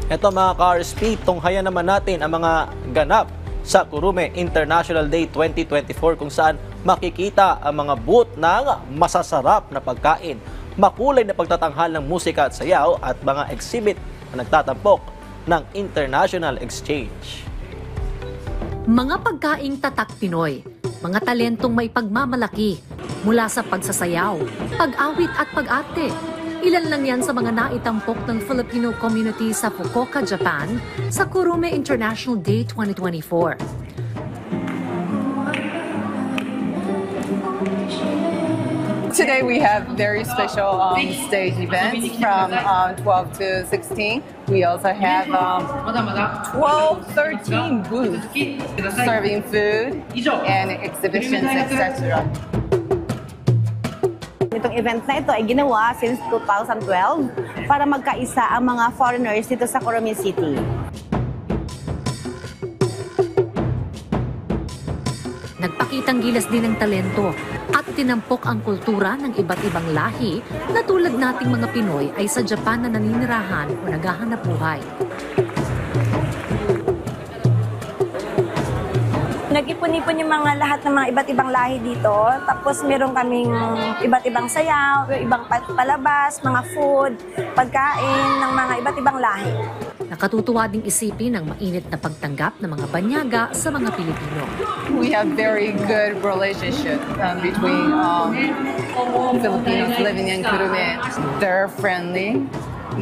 Ito mga ka-RSP, tunghayan naman natin ang mga ganap sa Kurume International Day 2024 kung saan makikita ang mga booth ng masasarap na pagkain, makulay na pagtatanghal ng musika at sayaw at mga exhibit na nagtatampok ng International Exchange. Mga pagkaing tatak Pinoy, mga talentong may pagmamalaki mula sa pagsasayaw, pag-awit at pag-arte. Ilan lang yan sa mga naitampok ng Filipino community sa Fukuoka, Japan sa Kurume International Day 2024. Today we have very special stage events from 12 to 16. We also have 12, 13 booths serving food and exhibitions, etc. Itong event na ito ay ginawa since 2012 para magkaisa ang mga foreigners dito sa Kurume City. Nagpakitang gilas din ng talento at tinampok ang kultura ng iba't ibang lahi na tulad nating mga Pinoy ay sa Japan na naninirahan o naghahanap buhay. Nag-ipon-ipon yung mga lahat ng mga iba't ibang lahi dito. Tapos meron kaming iba't ibang sayaw, ibang palabas, mga food, pagkain ng mga iba't ibang lahi. Nakatutuwa ding isipin ang mainit na pagtanggap ng mga banyaga sa mga Pilipino. We have very good relationship between Filipinos living in Kurume. They're friendly.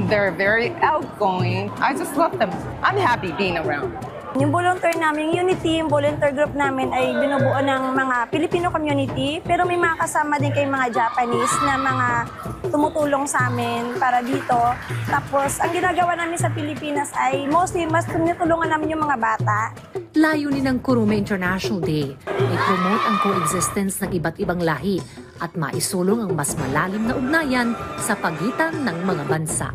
They're very outgoing. I just love them. I'm happy being around. Yung volunteer namin, yung unity, yung volunteer group namin ay binubuo ng mga Filipino community. Pero may mga kasama din kayong mga Japanese na mga tumutulong sa amin para dito. Tapos, ang ginagawa namin sa Pilipinas ay mostly mas tinutulungan namin yung mga bata. Layunin ng Kurume International Day ay promote ang coexistence ng iba't ibang lahi at maisulong ang mas malalim na ugnayan sa pagitan ng mga bansa.